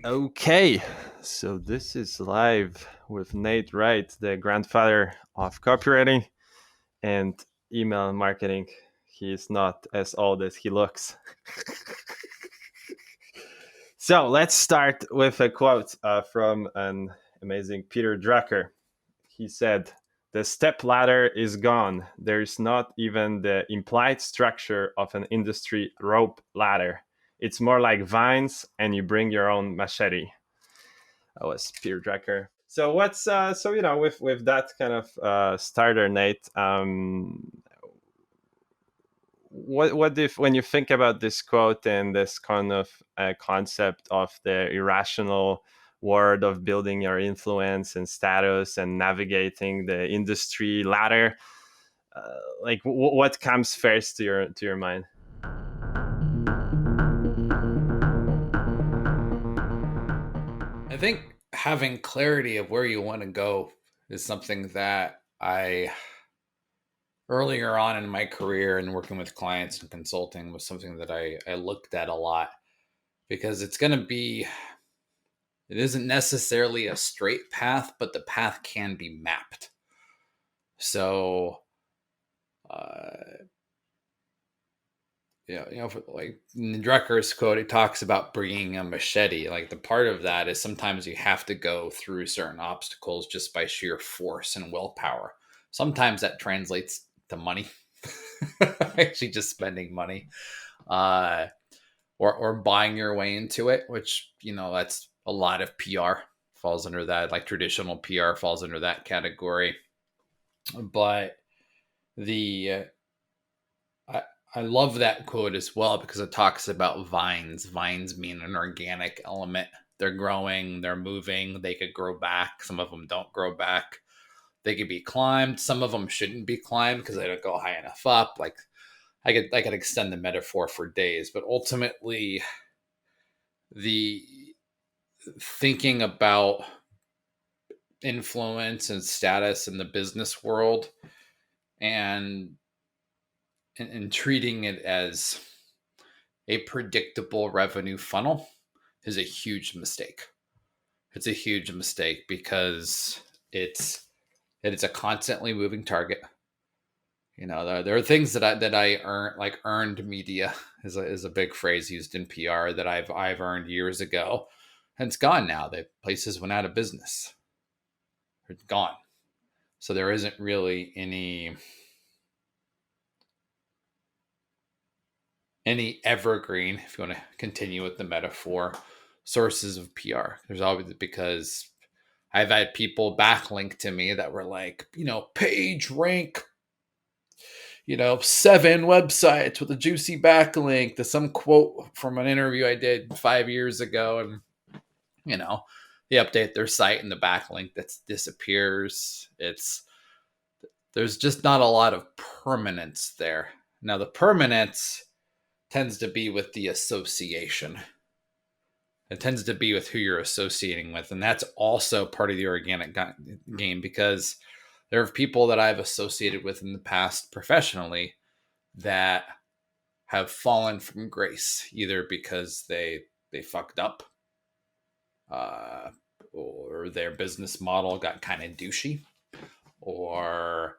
Okay, so this is live with Nate Wright, the grandfather of copywriting and email marketing. He is not as old as he looks. So let's start with a quote from an amazing Peter Drucker. He said, "The step ladder is gone. There's not even the implied structure of an industry rope ladder. It's more like vines, and you bring your own machete." That was Peter Drucker. So what's with that kind of starter, Nate? What if when you think about this quote and this kind of concept of the irrational world of building your influence and status and navigating the industry ladder, what comes first to your mind? I think having clarity of where you want to go is something that I earlier on in my career and working with clients and consulting was something that I looked at a lot because it's going to be, it isn't necessarily a straight path, but the path can be mapped. So, uh, like in Drucker's quote, it talks about bringing a machete. Like the part of that is sometimes you have to go through certain obstacles just by sheer force and willpower. Sometimes that translates to money, actually just spending money, uh, or buying your way into it, which that's a lot of PR falls under that. Like traditional PR falls under that category, but the I, I love that quote as well because it talks about vines. Vines mean an organic element. They're growing, they're moving, they could grow back. Some of them don't grow back. They could be climbed. Some of them shouldn't be climbed because they don't go high enough up. Like I could extend the metaphor for days, but ultimately the thinking about influence and status in the business world and and treating it as a predictable revenue funnel is a huge mistake. It's a huge mistake because it's a constantly moving target. There are things that I earn, like earned media is a big phrase used in PR that I've earned years ago, and it's gone now. The places went out of business. It's gone. So there isn't really any evergreen, if you want to continue with the metaphor, sources of PR. There's always, because I've had people backlink to me that were like, page rank, 7 websites with a juicy backlink to some quote from an interview I did 5 years ago. And, you know, they update their site and the backlink that disappears. There's just not a lot of permanence there. Now, the permanence tends to be with the association. It tends to be with who you're associating with. And that's also part of the organic game, because there are people that I've associated with in the past professionally that have fallen from grace, either because they fucked up, uh, or their business model got kind of douchey, or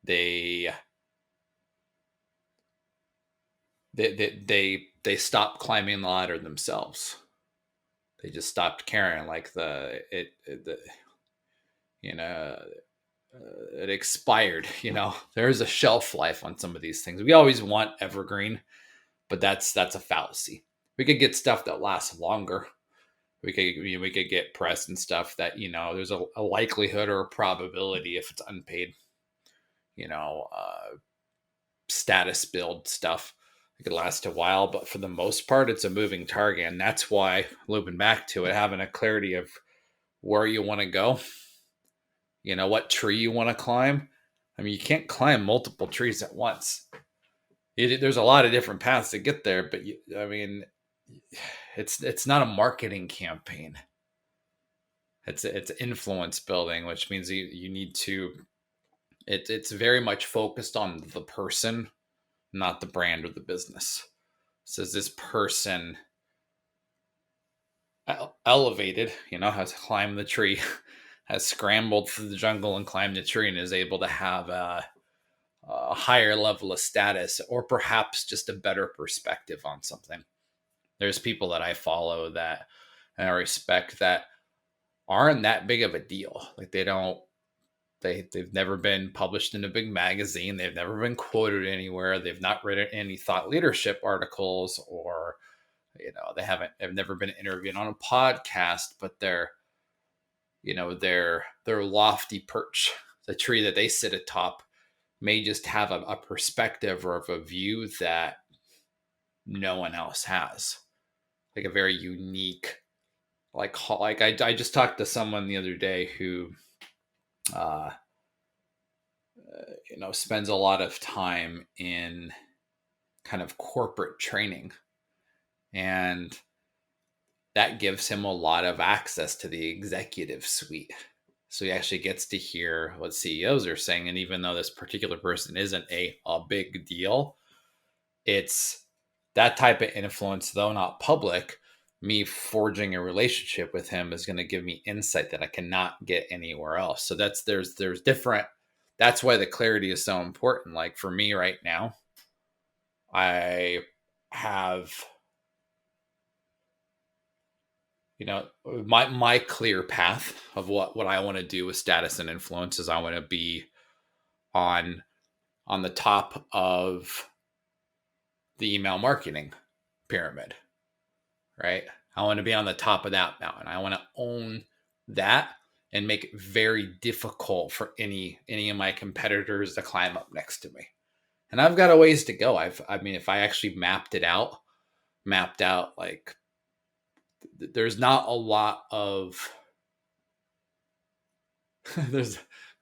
they they stopped climbing the ladder themselves. They just stopped caring. Like you know it expired. There's a shelf life on some of these things. We always want evergreen, but that's a fallacy. We could get stuff that lasts longer. We could get press and stuff that there's a likelihood or a probability, if it's unpaid, you know uh, status build stuff, it could last a while. But for the most part, it's a moving target, and that's why, looping back to it, having a clarity of where you want to go, what tree you want to climb. I mean, you can't climb multiple trees at once. There's a lot of different paths to get there, but I mean, it's not a marketing campaign. It's influence building, which means you need to. It's very much focused on the person, not the brand or the business. So is this person elevated, has climbed the tree, has scrambled through the jungle and climbed the tree and is able to have a higher level of status, or perhaps just a better perspective on something. There's people that I follow that and I respect that aren't that big of a deal. Like they've never been published in a big magazine. They've never been quoted anywhere. They've not written any thought leadership articles, or they've never been interviewed on a podcast, but their lofty perch, the tree that they sit atop, may just have a perspective or of a view that no one else has, like a very unique, like I just talked to someone the other day who spends a lot of time in kind of corporate training, and that gives him a lot of access to the executive suite. So he actually gets to hear what CEOs are saying. And even though this particular person isn't a big deal, it's that type of influence, though not public. Me forging a relationship with him is going to give me insight that I cannot get anywhere else. So there's different. That's why the clarity is so important. Like for me right now, I have, my clear path of what I want to do with status and influence is I want to be on the top of the email marketing pyramid, right? I want to be on the top of that mountain. I want to own that and make it very difficult for any of my competitors to climb up next to me. And I've got a ways to go. If I actually mapped out like, there's not a lot of there's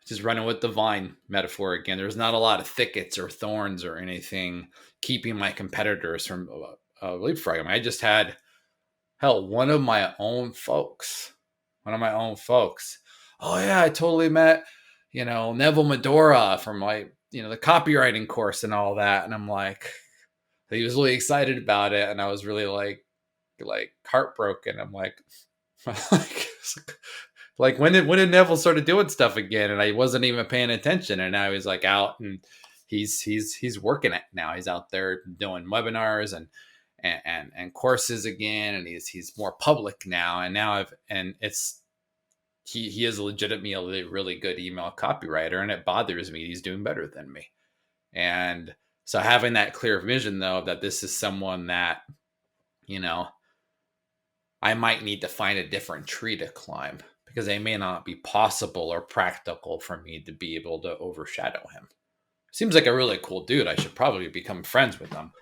just running with the vine metaphor again. There's not a lot of thickets or thorns or anything keeping my competitors from leapfrogging. I just had one of my own folks. Oh yeah, I totally met Neville Medora from the copywriting course and all that, and I'm like, he was really excited about it, and I was really like heartbroken. I'm like like when did Neville started doing stuff again? And I wasn't even paying attention, and now he's like out and he's working it now. He's out there doing webinars and courses again, and he's more public now. And now he is legitimately a really good email copywriter, and it bothers me he's doing better than me. And so having that clear vision, though, that this is someone that I might need to find a different tree to climb, because they may not be possible or practical for me to be able to overshadow him. Seems like a really cool dude. I should probably become friends with him,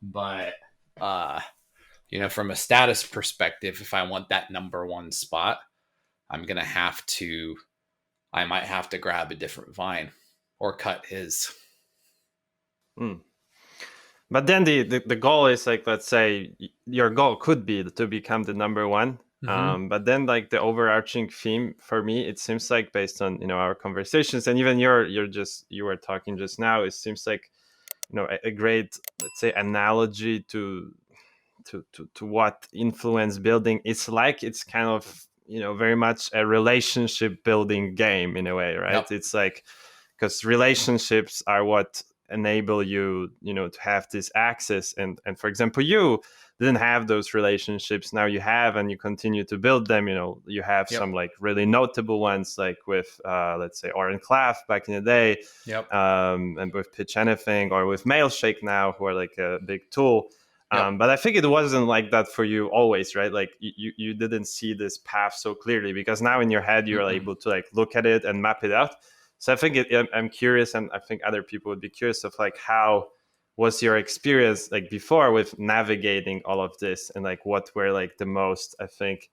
but from a status perspective, if I want that number one spot, I might have to grab a different vine or cut his. But then the goal is, like, let's say your goal could be to become the number one. Mm-hmm. But then, like, the overarching theme for me, it seems like, based on our conversations, and even you were talking just now, it seems like a great, let's say, analogy to what influence building is like. It's kind of very much a relationship building game in a way, right? Yep. It's like, because relationships are what enable you to have this access, and for example, you didn't have those relationships. Now you have, and you continue to build them. You have some like really notable ones, like with let's say Oren Klaff back in the day, and with Pitch Anything, or with Mailshake now, who are like a big tool. But I think it wasn't like that for you always, right? Like you didn't see this path so clearly, because now in your head you're able to like look at it and map it out. So I think I'm curious, and I think other people would be curious of like, how was your experience like before with navigating all of this, and like what were like the most, I think,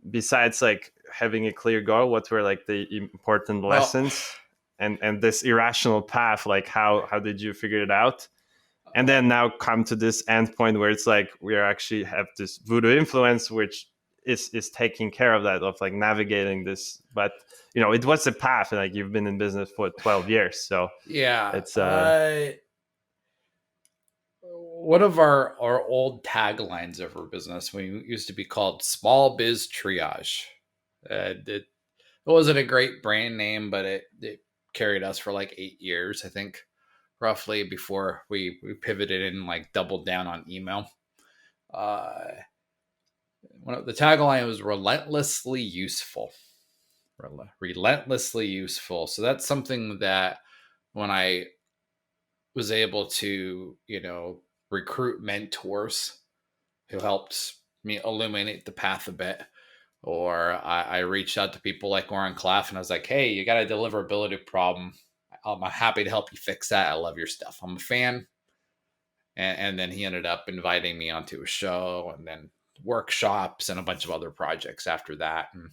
besides like having a clear goal, what were like the important lessons and this irrational path, like how did you figure it out? And then now come to this end point where it's like we actually have this voodoo influence, which is taking care of that, of like navigating this. But you know, it was a path, and like you've been in business for 12 years, so Yeah. it's One of our old taglines of our business, we used to be called Small Biz Triage. It wasn't a great brand name, but it carried us for like 8 years, I think, roughly, before we pivoted and like doubled down on email. The tagline was relentlessly useful. Relentlessly useful. So that's something that when I was able to, recruit mentors who helped me illuminate the path a bit, or I reached out to people like Warren Claff and I was like, hey, you got a deliverability problem. I'm happy to help you fix that. I love your stuff. I'm a fan. And then he ended up inviting me onto a show and then workshops and a bunch of other projects after that. And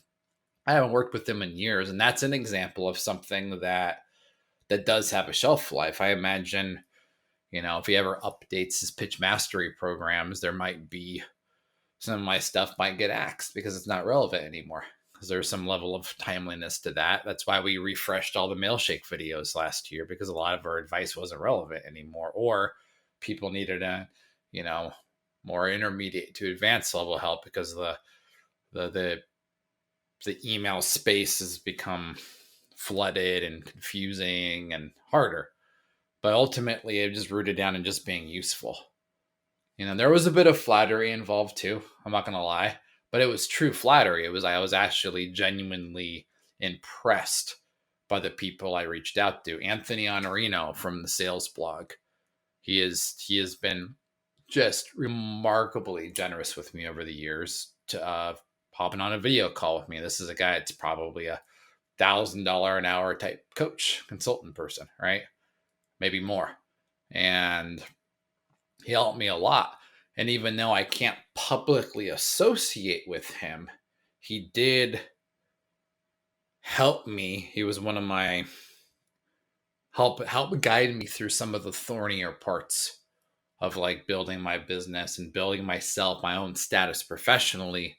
I haven't worked with him in years. And that's an example of something that does have a shelf life. I imagine, if he ever updates his pitch mastery programs, there might be some of my stuff might get axed because it's not relevant anymore, because there's some level of timeliness to that. That's why we refreshed all the Mailshake videos last year, because a lot of our advice wasn't relevant anymore, or people needed a, more intermediate to advanced level help because the email space has become flooded and confusing and harder. But ultimately, it just rooted down in just being useful. There was a bit of flattery involved too. I'm not going to lie, but it was true flattery. I was actually genuinely impressed by the people I reached out to. Anthony Honorino from the Sales Blog. He has been just remarkably generous with me over the years, to hopping on a video call with me. This is a guy that's probably a $1,000 an hour type coach, consultant person, right? Maybe more. And he helped me a lot. And even though I can't publicly associate with him, he did help me. He was one of my help guide me through some of the thornier parts of like building my business and building myself, my own status professionally.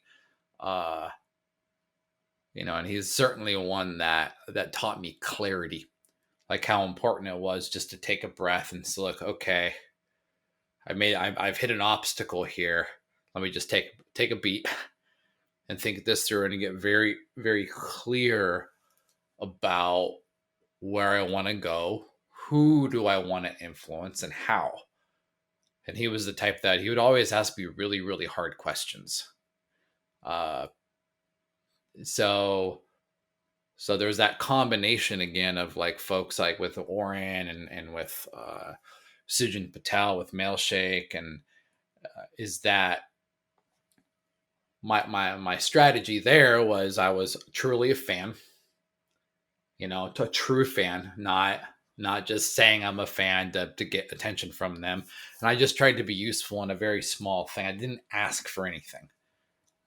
And he's certainly one that taught me clarity, like how important it was just to take a breath and say, look, okay, I've hit an obstacle here. Let me just take a beat and think this through and get very, very clear about where I want to go, who do I want to influence, and how. And he was the type that he would always ask me really, really hard questions. So there's that combination again of like folks like with Oren and with Sujin Patel with Mailshake, and is that my strategy there was I was truly a fan, a true fan, not just saying I'm a fan to get attention from them. And I just tried to be useful in a very small thing. I didn't ask for anything.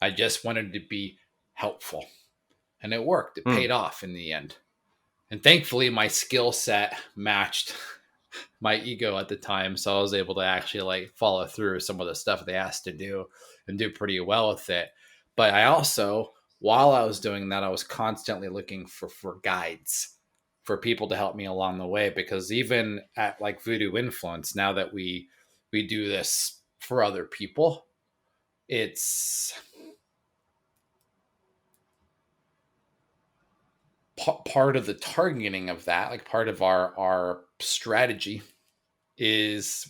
I just wanted to be helpful. And it worked. It paid off in the end. And thankfully, my skill set matched my ego at the time. So I was able to actually like follow through some of the stuff they asked to do and do pretty well with it. But I also, while I was doing that, I was constantly looking for guides, for people to help me along the way. Because even at like Voodoo Influence, now that we do this for other people, it's part of the targeting of that, like part of our strategy is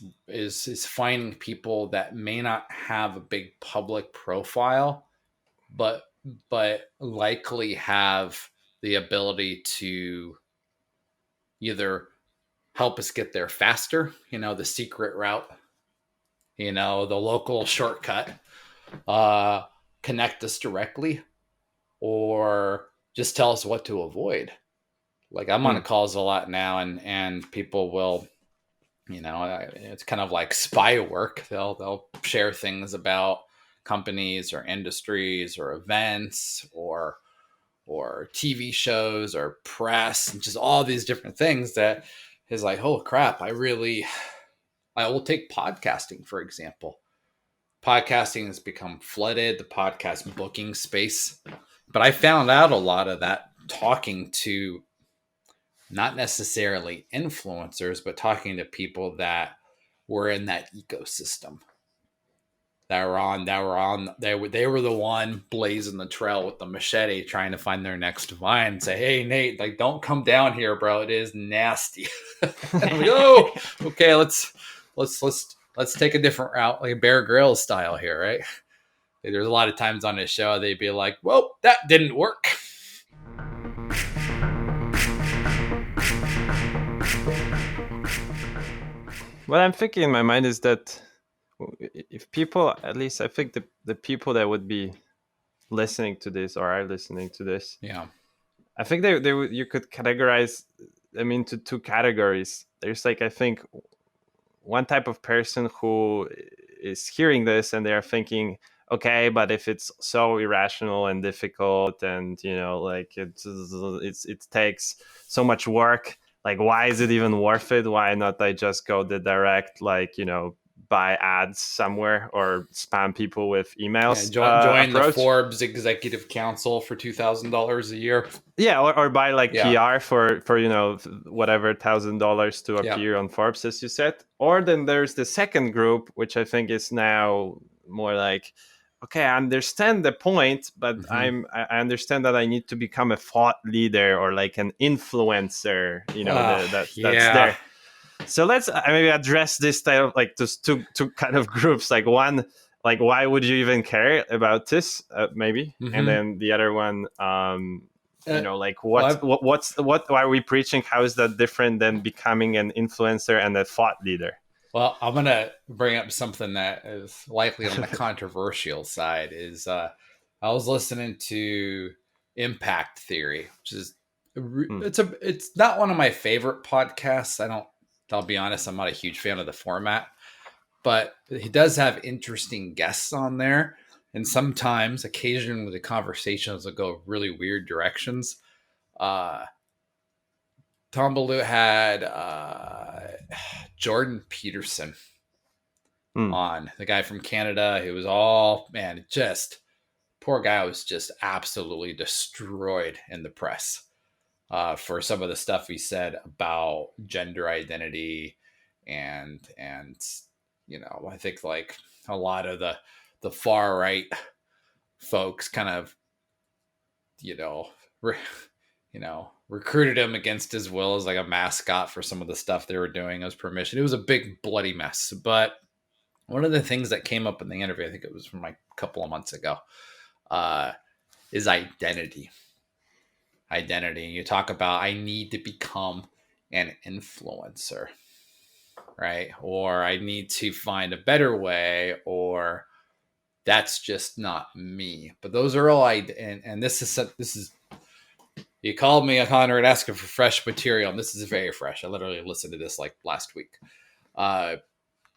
finding people that may not have a big public profile, but likely have the ability to either help us get there faster, the secret route, the local shortcut, connect us directly, or just tell us what to avoid. Like I'm on calls a lot now, and people will, it's kind of like spy work. They'll share things about companies or industries or events or TV shows or press, and just all these different things that is like, oh crap, I will take podcasting, for example. Podcasting has become flooded, the podcast booking space. But I found out a lot of that talking to not necessarily influencers, but talking to people that were in that ecosystem. They were the one blazing the trail with the machete trying to find their next vine and say, hey Nate, like don't come down here, bro. It is nasty. I'm like, oh, okay, let's take a different route, like Bear Grylls style here, right? There's a lot of times on his show they'd be like, well, that didn't work. What I'm thinking in my mind is that if people, at least I think the people that would be listening to this or are listening to this, Yeah, I think they would, you could categorize them into two categories. There's like, I think, one type of person who is hearing this and they're thinking, okay, but if it's so irrational and difficult and like it takes so much work, like why is it even worth it? Why not I just go the direct, like buy ads somewhere or spam people with emails? Join the approach? Forbes Executive Council for $2,000 a year. Yeah, or buy like PR for whatever $1,000 to appear on Forbes, as you said. Or then there's the second group, which I think is now more like, okay, I understand the point, but I understand that I need to become a thought leader or like an influencer. That's there. So let's maybe address this type of like those two kind of groups. Like one, like why would you even care about this? Maybe, and then the other one, like what are we preaching? How is that different than becoming an influencer and a thought leader? Well, I'm gonna bring up something that is likely on the controversial side. Is I was listening to Impact Theory, which is it's not one of my favorite podcasts. I'll be honest, I'm not a huge fan of the format, but he does have interesting guests on there. And sometimes, occasionally, the conversations will go really weird directions. Tom Baloo had Jordan Peterson on, the guy from Canada who was poor guy was just absolutely destroyed in the press for some of the stuff he said about gender identity and I think like a lot of the far right folks kind of recruited him against his will as like a mascot for some of the stuff they were doing as permission. It was a big bloody mess. But one of the things that came up in the interview, I think it was from like a couple of months ago, is identity. Identity. You talk about, I need to become an influencer, right? Or I need to find a better way, or that's just not me. But those are all and this is you called me, Conrad, asking for fresh material, and this is very fresh. I literally listened to this like last week. But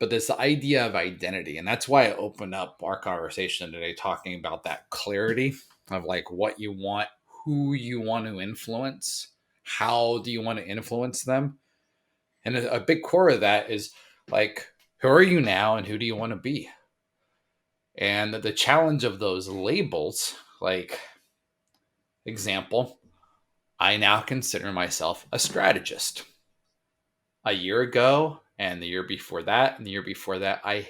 this idea of identity, and that's why I opened up our conversation today talking about that clarity of like what you want, who you want to influence, how do you want to influence them? And a big core of that is like, who are you now and who do you want to be? And the challenge of those labels, like, example, I now consider myself a strategist. A year ago, and the year before that, and the year before that, I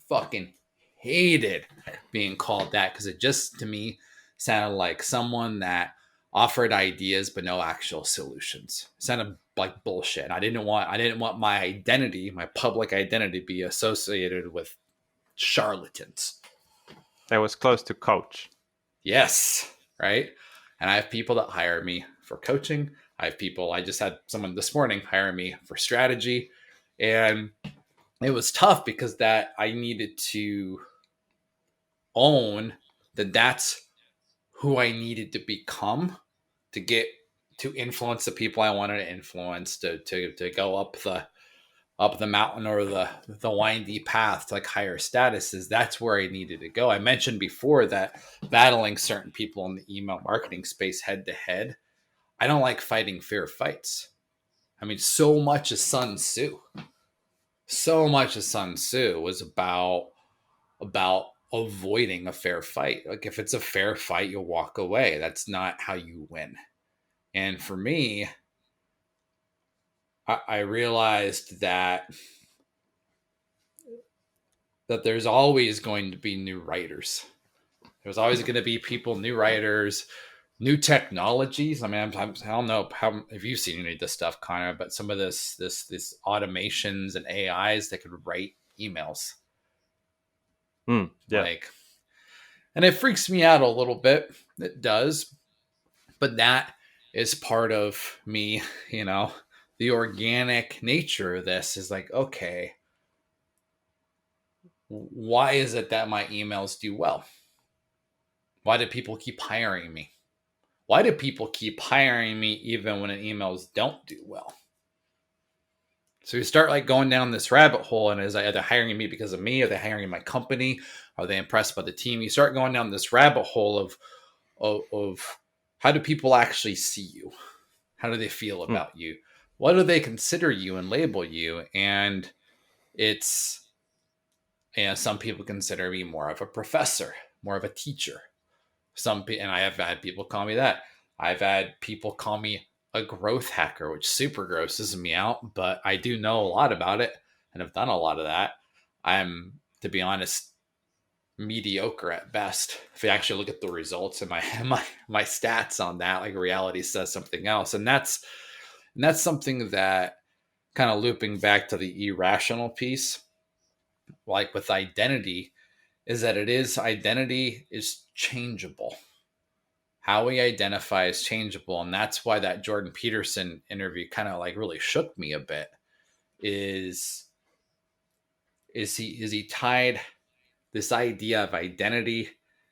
fucking hated being called that because it just, to me, sounded like someone that offered ideas but no actual solutions. It sounded like bullshit. I didn't want my identity, my public identity, to be associated with charlatans. That was close to coach. Yes, right? And I have people that hire me for coaching. I just had someone this morning hire me for strategy. And it was tough because that I needed to own that that's who I needed to become to get to influence the people I wanted to influence, to go up the mountain or the windy path to like higher statuses. That's where I needed to go. I mentioned before that battling certain people in the email marketing space head to head, I don't like fighting fair fights. I mean, so much of Sun Tzu was about about avoiding a fair fight. Like if it's a fair fight, you'll walk away. That's not how you win. And for me, I realized that there's always going to be new writers. There's always going to be people, new writers, new technologies. I mean, I don't know how if you've seen any of this stuff, Connor, but some of this automations and AIs that could write emails. Yeah. Like, and it freaks me out a little bit. It does, but that is part of me. You know, the organic nature of this is like, okay, why is it that my emails do well? Why do people keep hiring me? Why do people keep hiring me even when emails don't do well? So you start like going down this rabbit hole, and are they hiring me because of me? Are they hiring my company? Are they impressed by the team? You start going down this rabbit hole of how do people actually see you? How do they feel about you? What do they consider you and label you? And it's, some people consider me more of a professor, more of a teacher. And I have had people call me that. I've had people call me a growth hacker, which super grosses me out, but I do know a lot about it and have done a lot of that. I'm, to be honest, mediocre at best. If you actually look at the results and my stats on that, like reality says something else. And that's something that, kind of looping back to the irrational piece, like with identity, is that identity is changeable. How we identify is changeable. And that's why that Jordan Peterson interview kind of like really shook me a bit. Is he tied this idea of identity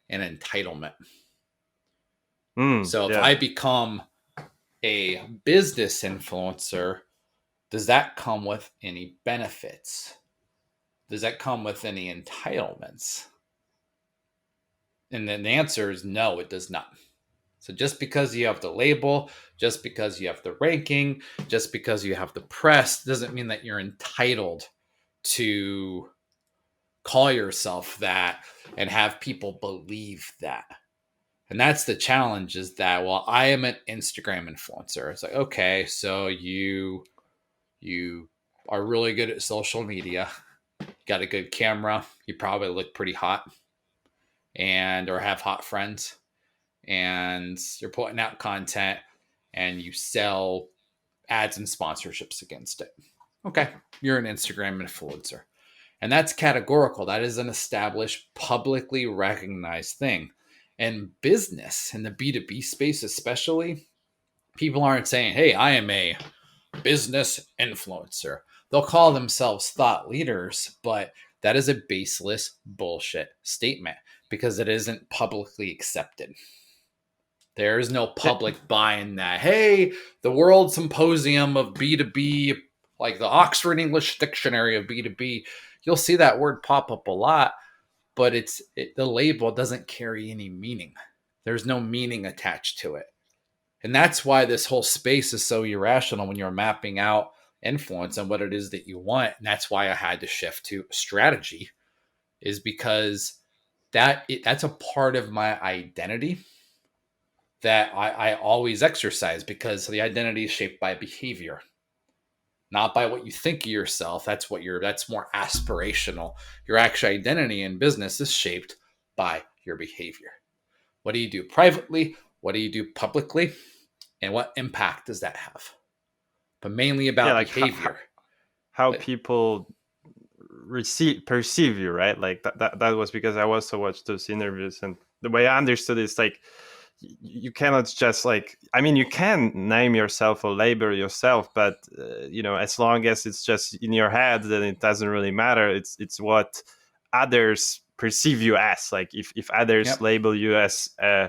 and entitlement? So if I become a business influencer, does that come with any benefits? Does that come with any entitlements? And then the answer is no, it does not. So just because you have the label, just because you have the ranking, just because you have the press, doesn't mean that you're entitled to call yourself that and have people believe that. And that's the challenge, is that, well, I am an Instagram influencer. It's like, okay, so you are really good at social media, got a good camera, you probably look pretty hot, and or have hot friends, and you're putting out content and you sell ads and sponsorships against it. Okay, you're an Instagram influencer. And that's categorical. That is an established, publicly recognized thing. And business, in the B2B space especially, people aren't saying, hey, I am a business influencer. They'll call themselves thought leaders, but that is a baseless bullshit statement because it isn't publicly accepted. There is no public buying that. Hey, the World Symposium of B2B, like the Oxford English Dictionary of B2B, you'll see that word pop up a lot, but the label doesn't carry any meaning. There's no meaning attached to it. And that's why this whole space is so irrational when you're mapping out influence and what it is that you want. And that's why I had to shift to strategy, is because that's a part of my identity that I always exercise, because the identity is shaped by behavior, not by what you think of yourself. That's more aspirational. Your actual identity in business is shaped by your behavior. What do you do privately? What do you do publicly? And what impact does that have? But mainly about like behavior. How people perceive you, right? Like that was because I also watched those interviews, and the way I understood it is like, you cannot just like, I mean, you can name yourself or label yourself, but as long as it's just in your head, then it doesn't really matter. It's what others perceive you as. Like if others label you as a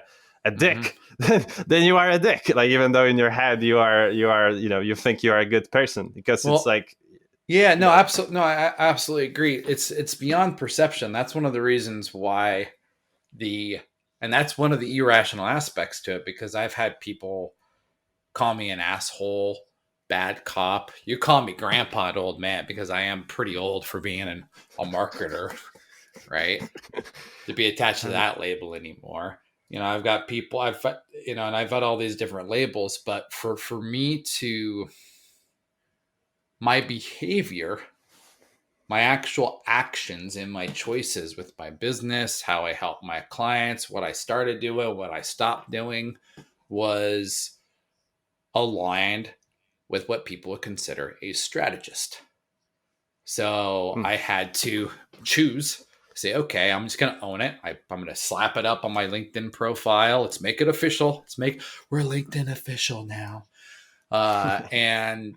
dick, then you are a dick. Like, even though in your head you are you think you are a good person, because it's like, yeah, no, absolutely, no, I absolutely agree. It's beyond perception. That's one of the reasons why and that's one of the irrational aspects to it, because I've had people call me an asshole, bad cop. You call me grandpa and old man because I am pretty old for being a marketer. right? To be attached to that label anymore. I've got people, and I've got all these different labels, but for me to, my behavior, my actual actions and my choices with my business, how I help my clients, what I started doing, what I stopped doing, was aligned with what people would consider a strategist. So I had to choose, say, okay, I'm just going to own it. I'm going to slap it up on my LinkedIn profile. Let's make it official. We're LinkedIn official now. And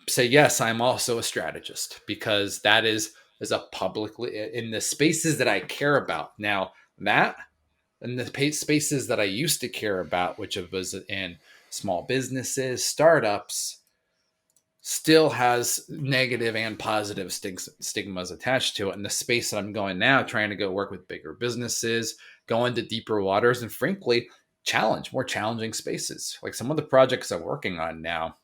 say, yes, I'm also a strategist, because that is a publicly, in the spaces that I care about. Now, that and the spaces that I used to care about, which was in small businesses, startups, still has negative and positive stigmas attached to it. And the space that I'm going now, trying to go work with bigger businesses, go into deeper waters, and frankly, more challenging spaces. Like some of the projects I'm working on now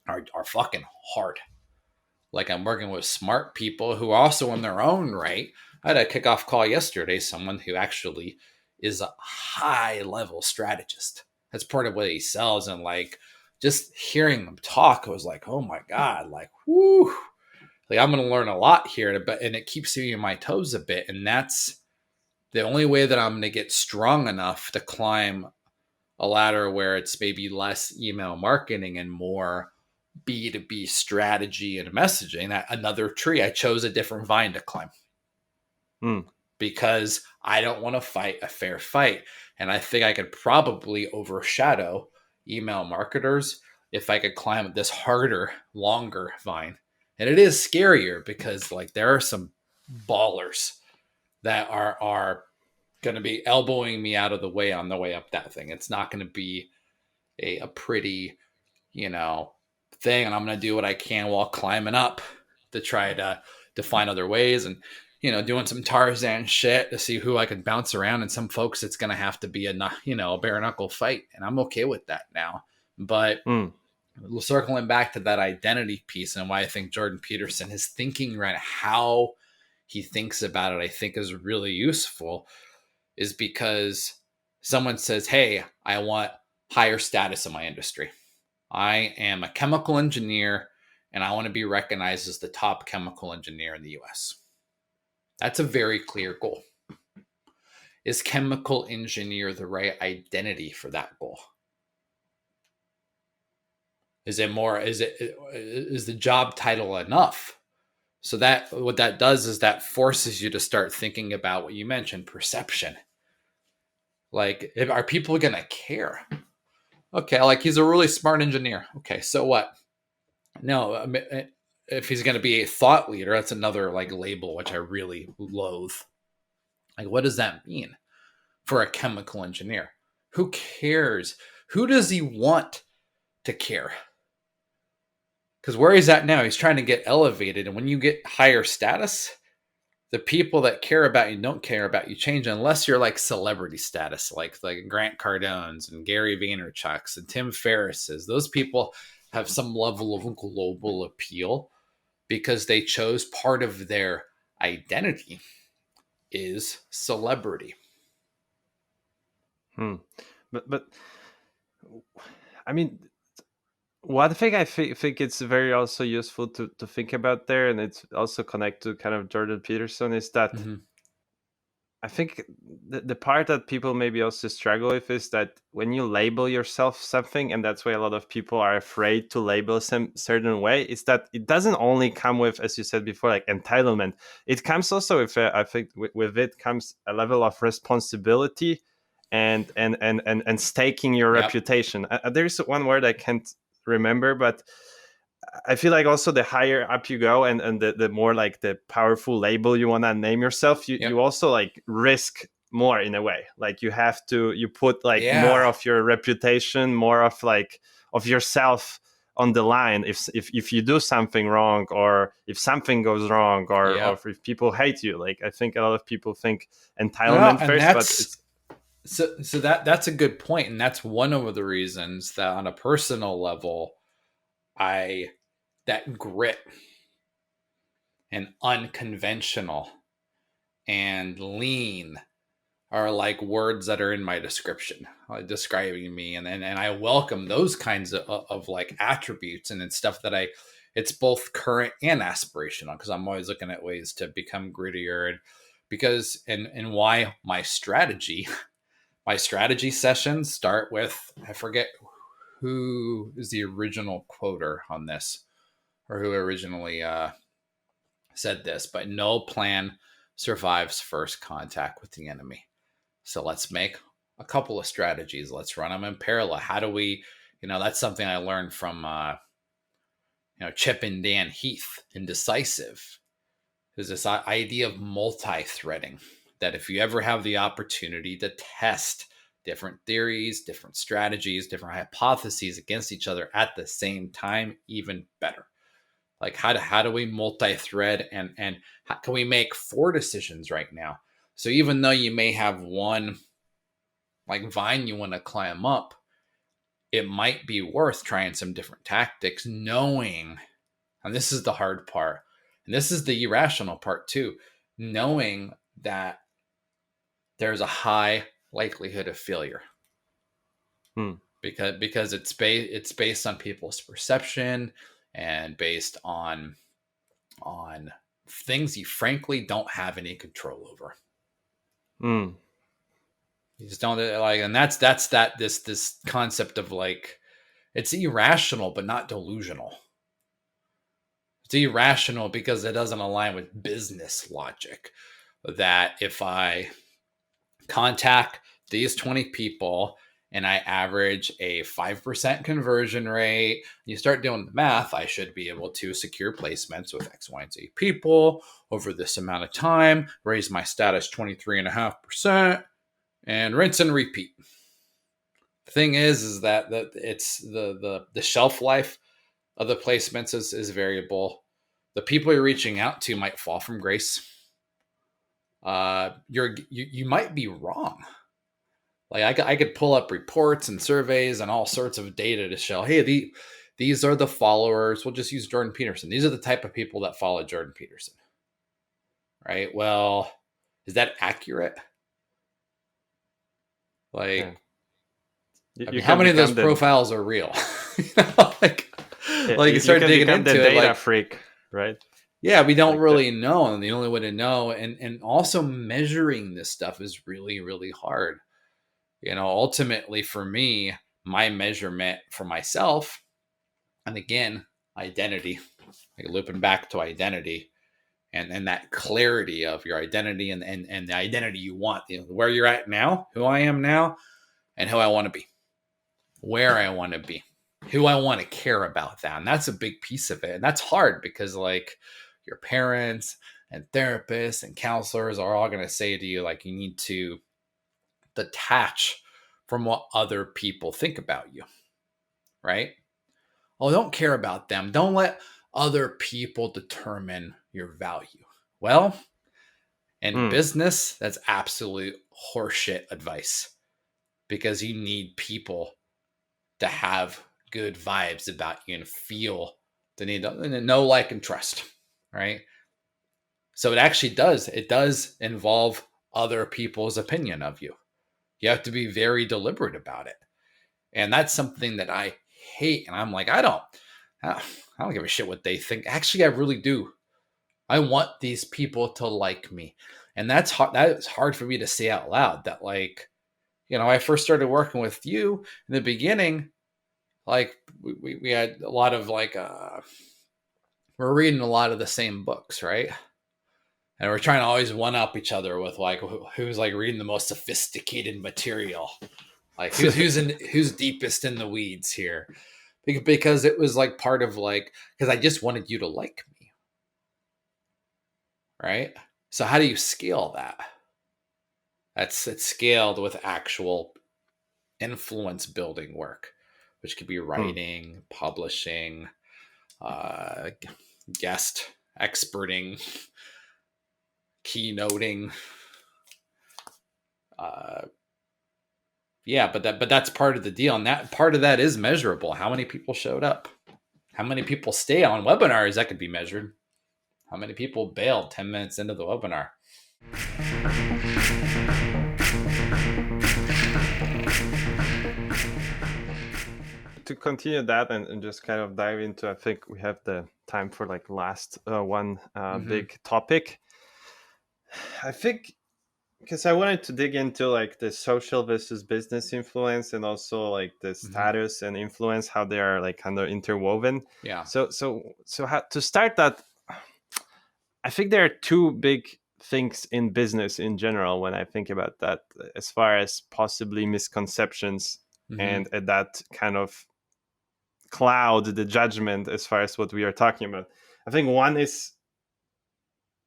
are fucking hard. Like I'm working with smart people who also in their own right. I had a kickoff call yesterday, someone who actually is a high level strategist. That's part of what he sells. And like, just hearing them talk, I was like, oh my God, like, whoo, like I'm going to learn a lot here. And it keeps me on my toes a bit. And that's the only way that I'm going to get strong enough to climb a ladder where it's maybe less email marketing and more B2B strategy and messaging. That another tree. I chose a different vine to climb because I don't want to fight a fair fight. And I think I could probably overshadow email marketers if I could climb this harder, longer vine. And it is scarier because like there are some ballers that are going to be elbowing me out of the way on the way up that thing. It's not going to be a pretty, thing. And I'm going to do what I can while climbing up to try to find other ways and, doing some Tarzan shit to see who I can bounce around. And some folks, it's going to have to be a bare knuckle fight. And I'm okay with that now. But circling back to that identity piece and why I think Jordan Peterson, his thinking around how he thinks about it, I think is really useful, is because someone says, hey, I want higher status in my industry. I am a chemical engineer and I want to be recognized as the top chemical engineer in the US. That's a very clear goal. Is chemical engineer the right identity for that goal? Is the job title enough? So that what that does is that forces you to start thinking about what you mentioned, perception. Like, are people going to care? Okay, like he's a really smart engineer. Okay, so what? No, if he's going to be a thought leader, that's another like label, which I really loathe. Like, what does that mean for a chemical engineer? Who cares? Who does he want to care? Because where he's at now, he's trying to get elevated. And when you get higher status, the people that care about you don't care about you change unless you're like celebrity status, like Grant Cardones and Gary Vaynerchuk's and Tim Ferriss's. Those people have some level of global appeal because they chose part of their identity is celebrity. But I mean, one thing I think it's very also useful to think about there, and it's also connect to kind of Jordan Peterson, is that I think the part that people maybe also struggle with is that when you label yourself something, and that's why a lot of people are afraid to label some certain way, is that it doesn't only come with, as you said before, like entitlement. It comes also with, I think with it comes a level of responsibility and staking your reputation. There's one word I can't remember, but I feel like also the higher up you go and the more like the powerful label you want to name yourself, you also like risk more in a way. Like you put like more of your reputation, more of like of yourself on the line if you do something wrong, or if something goes wrong, or if people hate you. Like I think a lot of people think entitlement first, but it's so that's a good point, and that's one of the reasons that on a personal level, that grit and unconventional and lean are like words that are in my description describing me. And I welcome those kinds of like attributes and it's stuff that it's both current and aspirational because I'm always looking at ways to become grittier and why my strategy sessions start with, I forget who is the original quoter on this or who originally said this, but no plan survives first contact with the enemy. So let's make a couple of strategies. Let's run them in parallel. How do we, that's something I learned from, Chip and Dan Heath in Decisive. There's this idea of multi-threading, that if you ever have the opportunity to test different theories, different strategies, different hypotheses against each other at the same time, even better. Like how do we multi-thread and how can we make 4 decisions right now? So even though you may have one like vine you want to climb up, it might be worth trying some different tactics, knowing, and this is the hard part, and this is the irrational part too, knowing that there's a high likelihood of failure. Because it's based on people's perception and based on things you frankly don't have any control over. You just don't like, and that's this concept of like, it's irrational but not delusional. It's irrational because it doesn't align with business logic. That if I contact these 20 people and I average a 5% conversion rate, you start doing the math, I should be able to secure placements with X, Y, and Z people over this amount of time, raise my status 23.5%, and rinse and repeat. The thing is that it's the shelf life of the placements is variable. The people you're reaching out to might fall from grace. You might be wrong. Like I could pull up reports and surveys and all sorts of data to show, hey, these are the followers. We'll just use Jordan Peterson. These are the type of people that follow Jordan Peterson. Right? Well, is that accurate? Like, how many of those profiles are real? You start digging into the data it, freak, right? Yeah, we don't really know, and the only way to know, and also measuring this stuff is really, really hard. Ultimately for me, my measurement for myself, and again, identity, like looping back to identity, and that clarity of your identity and the identity you want, where you're at now, who I am now, and who I want to be, where I want to be, who I want to care about that. And that's a big piece of it. And that's hard because like your parents and therapists and counselors are all going to say to you, like, you need to detach from what other people think about you, right? Oh, don't care about them. Don't let other people determine your value. Well, in business, that's absolute horseshit advice because you need people to have good vibes about you and feel the need to know, like, and trust, right? So it actually does involve other people's opinion of you. You have to be very deliberate about it. And that's something that I hate. And I'm like, I don't give a shit what they think. Actually, I really do. I want these people to like me. And that's hard. That is hard for me to say out loud that, like, I first started working with you in the beginning. Like we had a lot of like, we're reading a lot of the same books, right? And we're trying to always one up each other with like, who's like reading the most sophisticated material. Like who's deepest in the weeds here. Because it was like part of like, because I just wanted you to like me. Right? So how do you scale that? It's scaled with actual influence building work, which could be writing, publishing, guest experting, keynoting. Yeah, but that's part of the deal, and that part of that is measurable. How many people showed up? How many people stay on webinars? That could be measured. How many people bailed 10 minutes into the webinar? To continue that and just kind of dive into, I think we have the time for like last one big topic. I think because I wanted to dig into like the social versus business influence, and also like the status and influence, how they are like kind of interwoven. Yeah. So how to start that, I think there are two big things in business in general when I think about that, as far as possibly misconceptions and that kind of cloud the judgment as far as what we are talking about. I think one is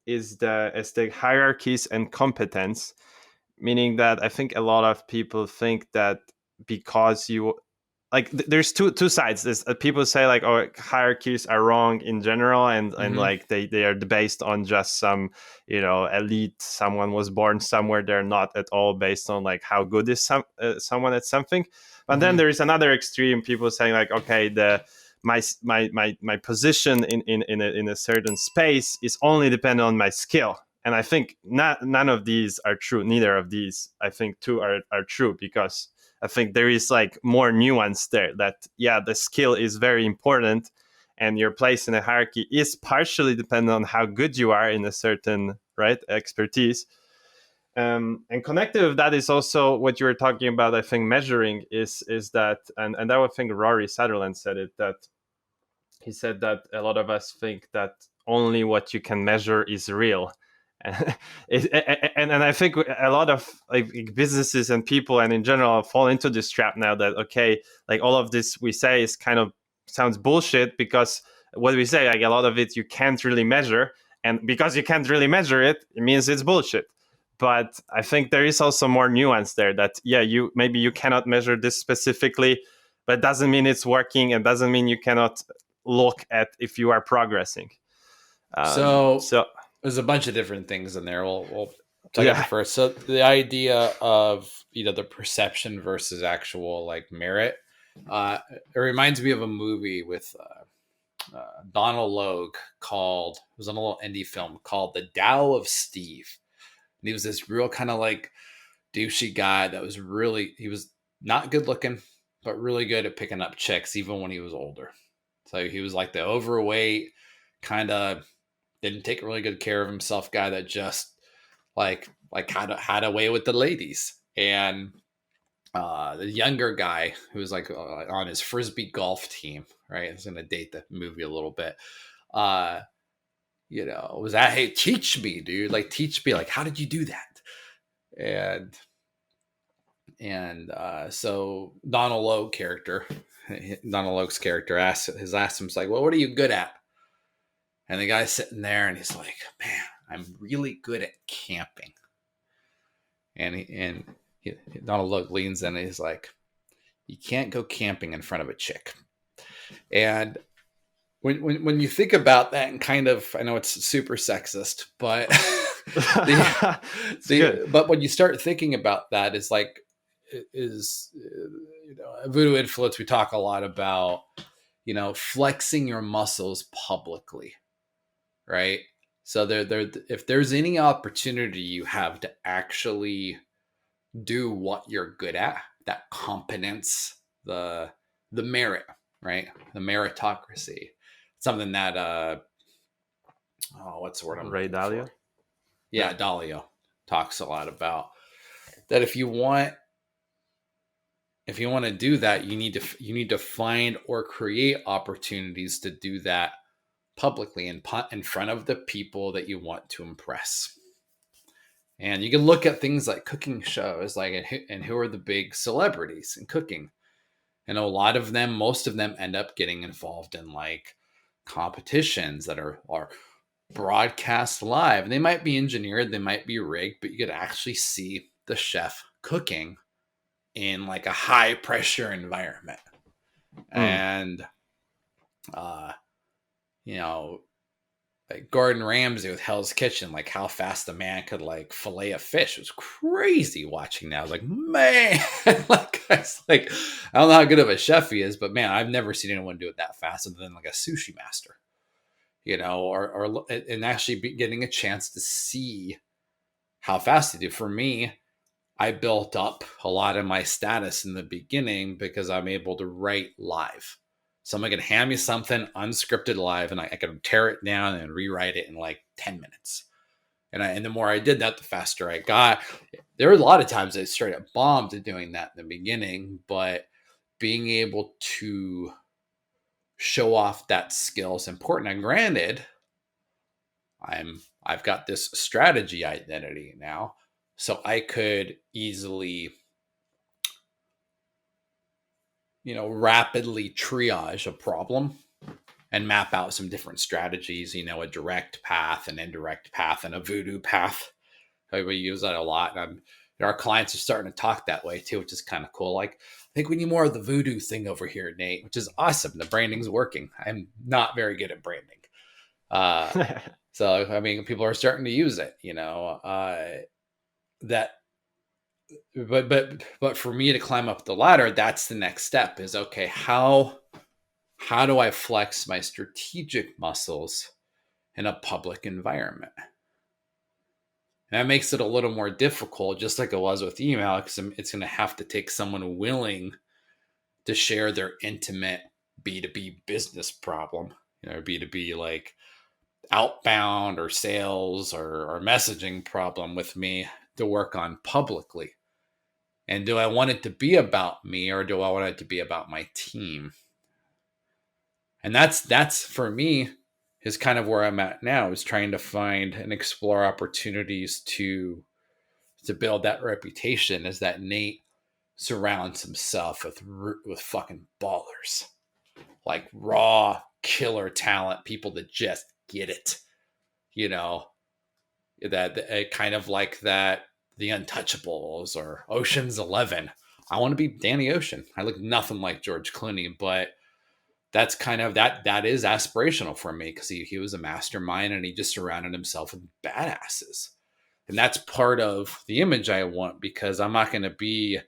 the hierarchies and competence, meaning that I think a lot of people think that because you like there's two sides. There's people say like, oh, hierarchies are wrong in general, and like they are based on just some elite, someone was born somewhere. They're not at all based on like how good is someone at something. But then there is another extreme, people saying like, okay, my position in a certain space is only dependent on my skill. And I think none of these are true. Neither of these, I think, two are true, because I think there is like more nuance there, that the skill is very important, and your place in a hierarchy is partially dependent on how good you are in a certain expertise. And connected with that is also what you were talking about. I think measuring is that, and that I think Rory Sutherland said it, that he said that a lot of us think that only what you can measure is real. and I think a lot of like businesses and people and in general fall into this trap now, that okay, like all of this we say is kind of sounds bullshit, because what we say, like a lot of it you can't really measure, and because you can't really measure it, it means it's bullshit. But I think there is also more nuance there, that you maybe you cannot measure this specifically, but it doesn't mean it's working, and doesn't mean you cannot look at if you are progressing. So there's a bunch of different things in there. We'll talk about it first. So the idea of the perception versus actual like merit, it reminds me of a movie with Donald Logue called, it was on a little indie film called The Tao of Steve. And he was this real kind of like douchey guy that was he was not good looking, but really good at picking up chicks even when he was older. So he was like the overweight, kind of didn't take really good care of himself guy that just like had a way with the ladies. And the younger guy who was like on his frisbee golf team, right? I was going to date the movie a little bit. Was that, hey, teach me, dude, like teach me, like how did you do that? And so Donald Logue's character asked him, like, well, what are you good at? And the guy's sitting there and he's like, man, I'm really good at camping. And Donald Logue leans in and he's like, you can't go camping in front of a chick. And when you think about that, and kind of, I know it's super sexist, but but when you start thinking about that, is like, voodoo influence, we talk a lot about, flexing your muscles publicly, right? So if there's any opportunity you have to actually do what you're good at, that competence, the merit, right? The meritocracy, something that what's the word I'm Ray Dalio? Yeah, Dalio talks a lot about that. If you want to do that, you need to find or create opportunities to do that publicly in front of the people that you want to impress. And you can look at things like cooking shows, like, and who are the big celebrities in cooking. And most of them end up getting involved in like competitions that are broadcast live. And they might be engineered, they might be rigged, but you could actually see the chef cooking in like a high pressure environment. And, like Gordon Ramsay with Hell's Kitchen, like how fast the man could like fillet a fish. It was crazy watching that. I was like, man, like, I don't know how good of a chef he is, but man, I've never seen anyone do it that fast other than like a sushi master. or and actually getting a chance to see how fast they do. For me, I built up a lot of my status in the beginning because I'm able to write live. Someone can hand me something unscripted live, and I can tear it down and rewrite it in like 10 minutes. And the more I did that, the faster I got. There were a lot of times I straight up bombed at doing that in the beginning, but being able to show off that skill is important. And granted, I've got this strategy identity now, so I could easily, rapidly triage a problem and map out some different strategies, a direct path, an indirect path, and a voodoo path. We use that a lot. And our clients are starting to talk that way too, which is kind of cool. Like, I think we need more of the voodoo thing over here, Nate, which is awesome. The branding's working. I'm not very good at branding. So, I mean, people are starting to use it, but for me to climb up the ladder, that's the next step is, okay, how do I flex my strategic muscles in a public environment? And that makes it a little more difficult, just like it was with email, because it's going to have to take someone willing to share their intimate B2B business problem, B2B like outbound or sales or messaging problem with me to work on publicly. And do I want it to be about me, or do I want it to be about my team? And that's for me is kind of where I'm at now, is trying to find and explore opportunities to build that reputation, is that Nate surrounds himself with fucking ballers, like raw killer talent, people that just get it, that kind of like that, the Untouchables or Ocean's 11. I want to be Danny Ocean. I look nothing like George Clooney, but that's kind of that is aspirational for me, because he was a mastermind and he just surrounded himself with badasses. And that's part of the image I want, because I'm not going to be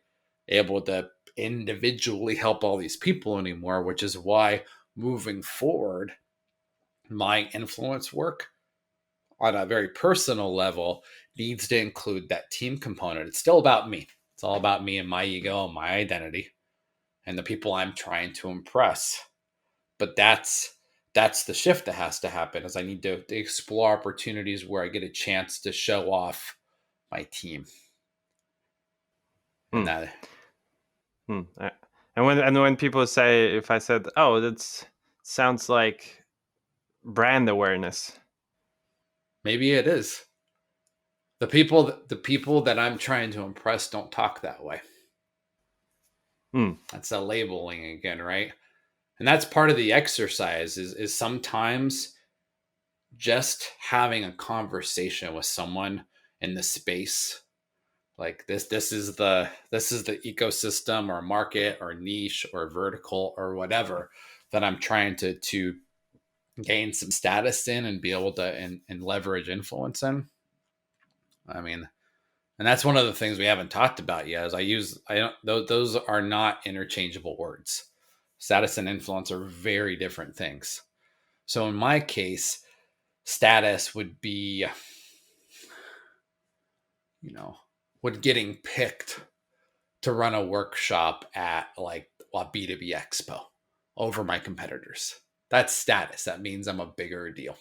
able to individually help all these people anymore, which is why moving forward, my influence work on a very personal level needs to include that team component. It's still about me. It's all about me and my ego and my identity and the people I'm trying to impress. But that's the shift that has to happen, is I need to explore opportunities where I get a chance to show off my team. And that. And when people say, if I said, "Oh, that sounds like brand awareness," maybe it is. The people that I'm trying to impress don't talk that way. That's a labeling again, right? And that's part of the exercise is sometimes just having a conversation with someone in the space, like this is the ecosystem or market or niche or vertical or whatever that I'm trying to gain some status in and be able to and leverage influence in. I mean, and that's one of the things we haven't talked about yet, is those are not interchangeable words. Status and influence are very different things. So in my case, status would be, would getting picked to run a workshop at like a B2B expo over my competitors. That's status. That means I'm a bigger deal.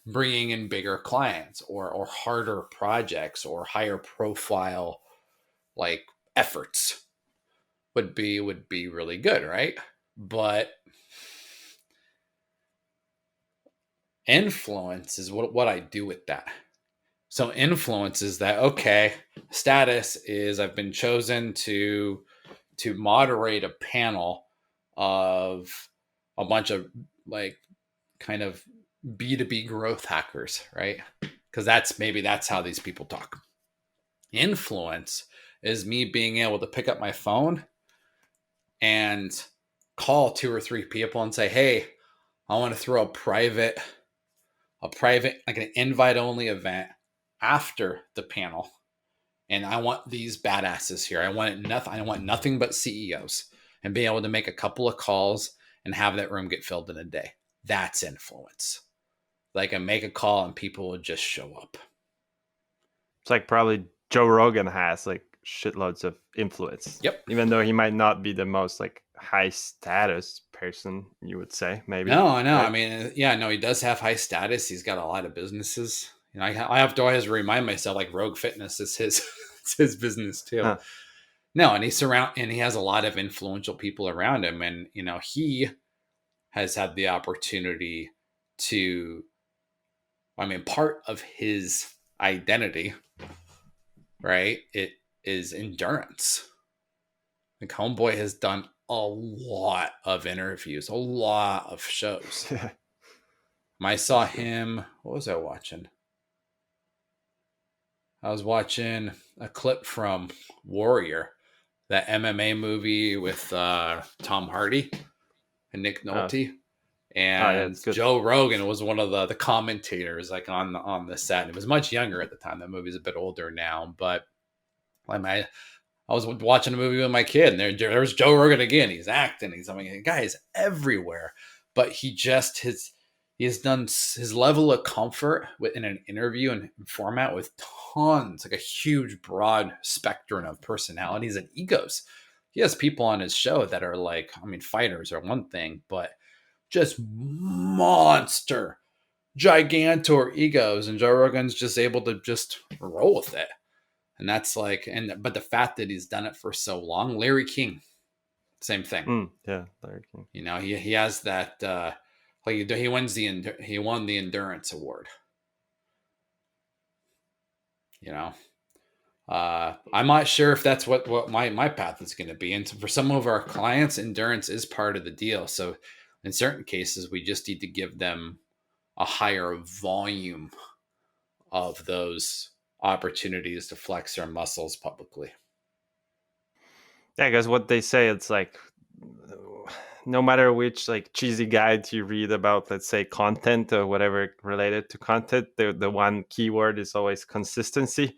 Bringing in bigger clients or harder projects or higher profile like efforts would be really good, right? But influence is what I do with that. So influence is that, okay, status is I've been chosen to moderate a panel of a bunch of like kind of B2B growth hackers, right? Because that's how these people talk. Influence is me being able to pick up my phone and call 2 or 3 people and say, hey, I want to throw a private, like an invite only event after the panel. And I want these badasses here. I want nothing but CEOs, and being able to make a couple of calls and have that room get filled in a day. That's influence. Like, I make a call and people will just show up. It's like probably Joe Rogan has like shitloads of influence. Yep. Even though he might not be the most like high status person, you would say, maybe. No, I know. Right? I mean, yeah, no, he does have high status. He's got a lot of businesses. You know, I have to always remind myself, like, Rogue Fitness is his it's his business too. Huh. No, and he has a lot of influential people around him, and you know, he has had the opportunity to, I mean, part of his identity, right? It is endurance. Like, Homeboy has done a lot of interviews, a lot of shows. I saw him. What was I watching? I was watching a clip from Warrior, that MMA movie with Tom Hardy and Nick Nolte. And Joe Rogan was one of the commentators, like, on the set. And he was much younger at the time. That movie's a bit older now, but like, I was watching a movie with my kid, and there's Joe Rogan again. He's acting. I mean, the guy is everywhere. But he has done his level of comfort in an interview and format with tons, like a huge, broad spectrum of personalities and egos. He has people on his show that are like, I mean, fighters are one thing, but just monster, gigantor egos, and Joe Rogan's just able to just roll with it. And that's like, but the fact that he's done it for so long. Larry King, same thing. Yeah, Larry King. You know, he has that. Like, he won the endurance award. You know, I'm not sure if that's what my path is going to be. And for some of our clients, endurance is part of the deal. So in certain cases, we just need to give them a higher volume of those opportunities to flex their muscles publicly. Yeah, because what they say, it's like, no matter which like cheesy guide you read about, let's say, content or whatever related to content, the one keyword is always consistency.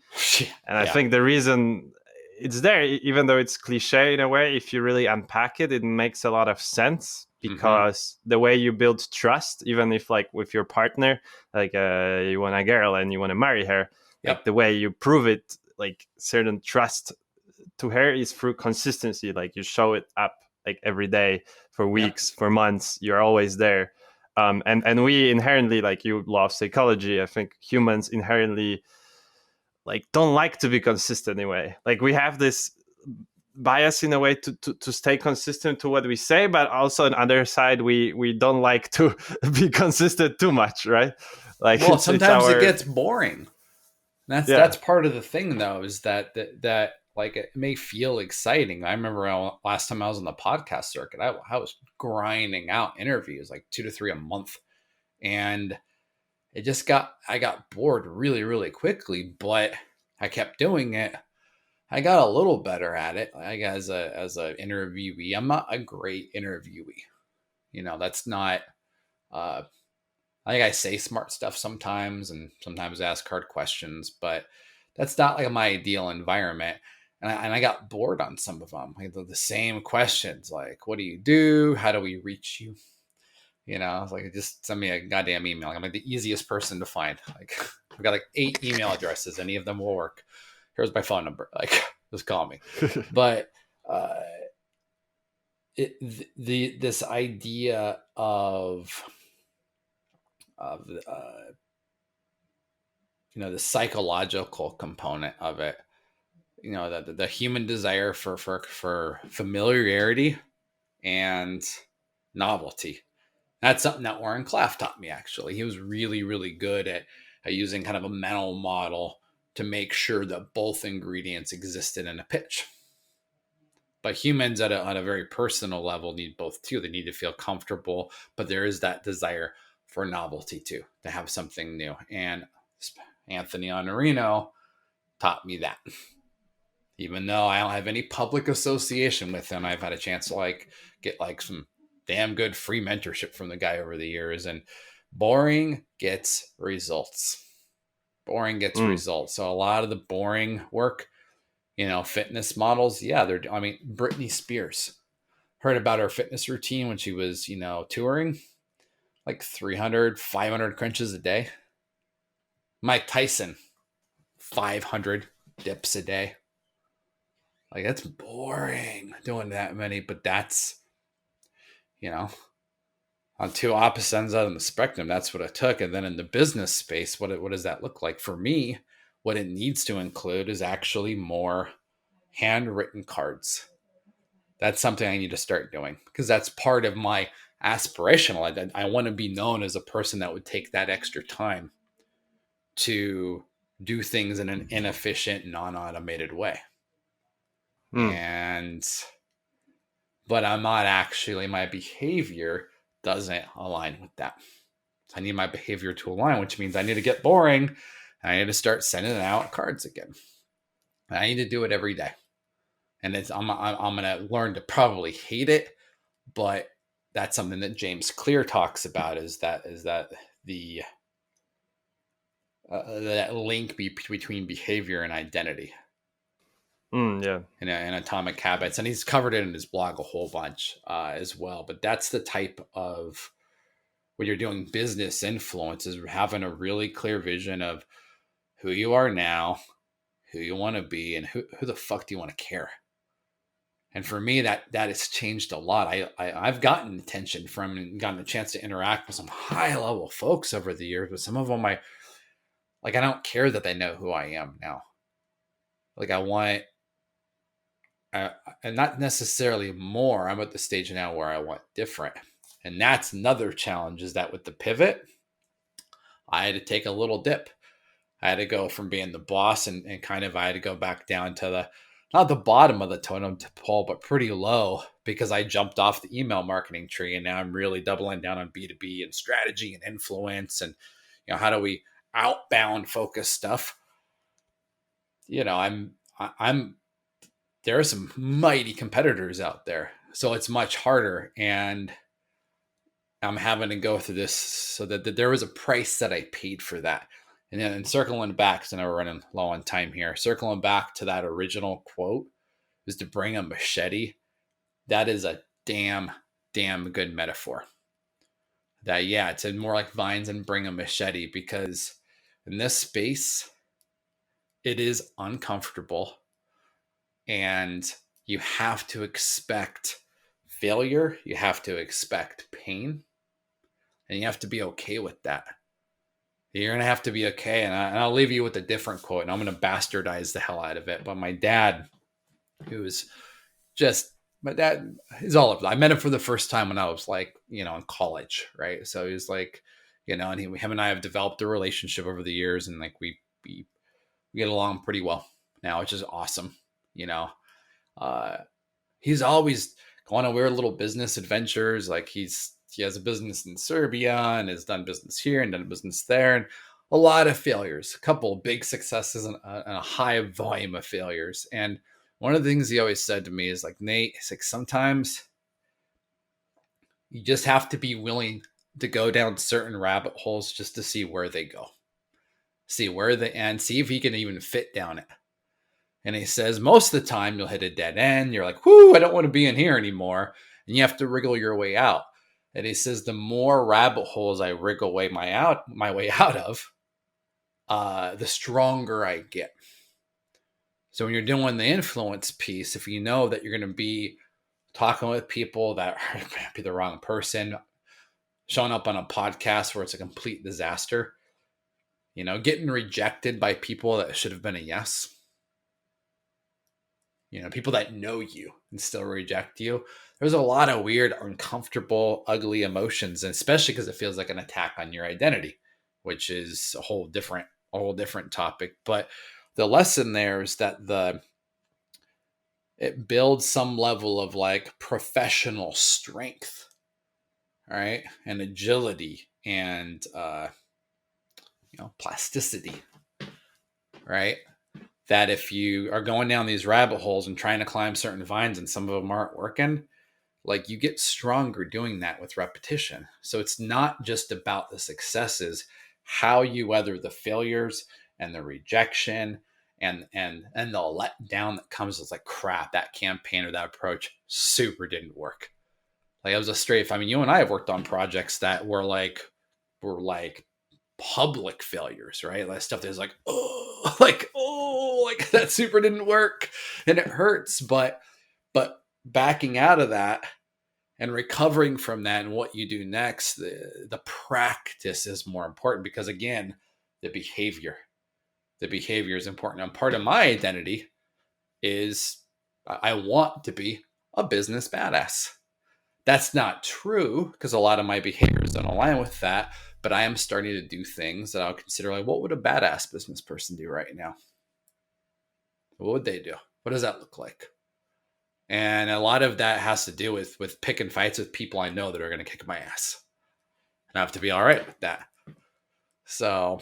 And I think the reason it's there, even though it's cliche in a way, if you really unpack it, it makes a lot of sense, because the way you build trust, even if like with your partner, like you want a girl and you want to marry her, like the way you prove it, like certain trust to her, is through consistency. Like, you show it up like every day for weeks, for months, you're always there. And we inherently, like, you love psychology, I think humans inherently like don't like to be consistent in a way. Like, we have this bias in a way to stay consistent to what we say, but also on the other side, we don't like to be consistent too much, right? Like, well, sometimes it gets boring. That's part of the thing, though, is that like, it may feel exciting. I remember last time I was on the podcast circuit, I was grinding out interviews like 2 to 3 a month, and I got bored really, really quickly, but I kept doing it. I got a little better at it. Like, as a interviewee, I'm not a great interviewee. You know, that's not, I think I say smart stuff sometimes, and sometimes ask hard questions, but that's not like my ideal environment. And I got bored on some of them. Like, the same questions, like, what do you do? How do we reach you? You know, I was like, just send me a goddamn email. I'm like the easiest person to find. Like, I've got like 8 email addresses. Any of them will work. Here's my phone number. Like, just call me. But this idea of you know, the psychological component of it, you know, the human desire for familiarity and novelty. That's something that Warren Claff taught me, actually. He was really, really good at using kind of a mental model to make sure that both ingredients existed in a pitch. But humans at a very personal level need both too. They need to feel comfortable, but there is that desire for novelty too, to have something new. And Anthony Honorino taught me that. Even though I don't have any public association with him, I've had a chance to like get like some damn good free mentorship from the guy over the years. And boring gets results. Boring gets results. So a lot of the boring work, you know, fitness models, Britney Spears, heard about her fitness routine when she was, you know, touring. like 300, 500 crunches a day. Mike Tyson, 500 dips a day. Like, that's boring doing that many, but that's, on two opposite ends of the spectrum, that's what it took. And then in the business space, what does that look like? For me, what it needs to include is actually more handwritten cards. That's something I need to start doing because that's part of my aspirational. I want to be known as a person that would take that extra time to do things in an inefficient, non-automated way. But I'm not actually, my behavior doesn't align with that. So I need my behavior to align, which means I need to get boring. I need to start sending out cards again. And I need to do it every day. And I'm going to learn to probably hate it, but that's something that James Clear talks about is that the that link between behavior and identity. Yeah. In Atomic Habits, and he's covered it in his blog a whole bunch as well. But that's the type of, when you're doing business influence, is having a really clear vision of who you are now, who you want to be, and who the fuck do you want to care. And for me, that has changed a lot. I've gotten attention from and gotten a chance to interact with some high level folks over the years, but some of them I don't care that they know who I am now. Like, I want, and not necessarily more. I'm at the stage now where I want different. And that's another challenge, is that with the pivot, I had to take a little dip. I had to go from being the boss and kind of, I had to go back down to not the bottom of the totem pole, but pretty low, because I jumped off the email marketing tree. And now I'm really doubling down on B2B and strategy and influence. And, how do we outbound focus stuff? There are some mighty competitors out there. So it's much harder. And I'm having to go through this, so that there was a price that I paid for that. And then circling back, because I know we're running low on time here, circling back to that original quote, is to bring a machete. That is a damn good metaphor. That, it's more like vines and bring a machete, because in this space, it is uncomfortable. And you have to expect failure. You have to expect pain. And you have to be okay with that. You're going to have to be okay. And I'll leave you with a different quote, and I'm going to bastardize the hell out of it. But my dad, my dad is all of it. I met him for the first time when I was in college, right? So he was and him and I have developed a relationship over the years, and we get along pretty well now, which is awesome. He's always going on weird little business adventures. He has a business in Serbia and has done business here and done business there, and a lot of failures, a couple of big successes, and a high volume of failures. And one of the things he always said to me is Nate, sometimes you just have to be willing to go down certain rabbit holes just to see where they go, see if he can even fit down it. And he says, most of the time you'll hit a dead end. You're like, whoo, I don't want to be in here anymore. And you have to wriggle your way out. And he says, the more rabbit holes I wriggle my way out of, the stronger I get. So when you're doing the influence piece, if you know that you're going to be talking with people that might be the wrong person, showing up on a podcast where it's a complete disaster, getting rejected by people that should have been a yes, people that know you and still reject you. There's a lot of weird, uncomfortable, ugly emotions, and especially because it feels like an attack on your identity, which is a whole different topic. But the lesson there is that it builds some level of professional strength, right? And agility and plasticity, right? That if you are going down these rabbit holes and trying to climb certain vines and some of them aren't working, you get stronger doing that with repetition. So it's not just about the successes, how you weather the failures and the rejection and the letdown that comes with crap, that campaign or that approach super didn't work. Like, it was a straight. I mean, you and I have worked on projects that were like public failures, right? Like stuff that's like, like that super didn't work, and it hurts. But backing out of that and recovering from that and what you do next, the practice is more important, because again, the behavior is important. And part of my identity is I want to be a business badass. That's not true, because a lot of my behaviors don't align with that, but I am starting to do things that I'll consider like, what would a badass business person do right now? What would they do? What does that look like? And a lot of that has to do with picking fights with people I know that are going to kick my ass. And I have to be all right with that. So,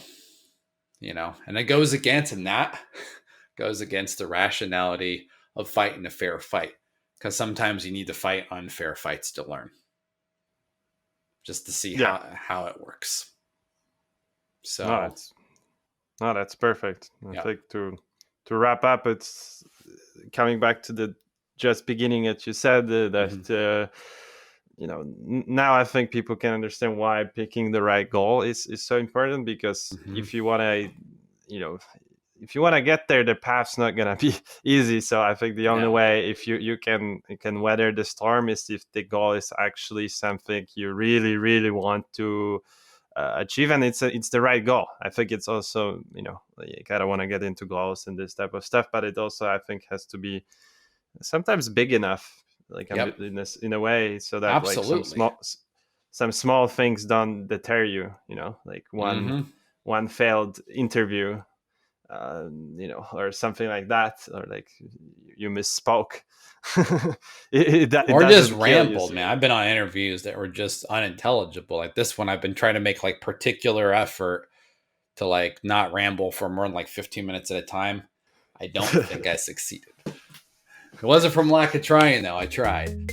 and it goes against, and that goes against the rationality of fighting a fair fight. Because sometimes you need to fight unfair fights to learn, just to see how it works. So that's perfect. I think to wrap up, it's coming back to the just beginning that you said that now I think people can understand why picking the right goal is so important, because if you want to if you want to get there, the path's not going to be easy. So I think the only way, if you can weather the storm, is if the goal is actually something you really, really want to achieve, and it's the right goal. I think it's also, you kind of want to get into goals and this type of stuff, but it also, I think, has to be sometimes big enough, like in a way, so that Absolutely. like some small things don't deter you. Like one failed interview, or something like that, or like you misspoke, or just rambled, man. I've been on interviews that were just unintelligible. Like this one, I've been trying to make like particular effort to like not ramble for more than like 15 minutes at a time. I don't think I succeeded. It wasn't from lack of trying, though. I tried.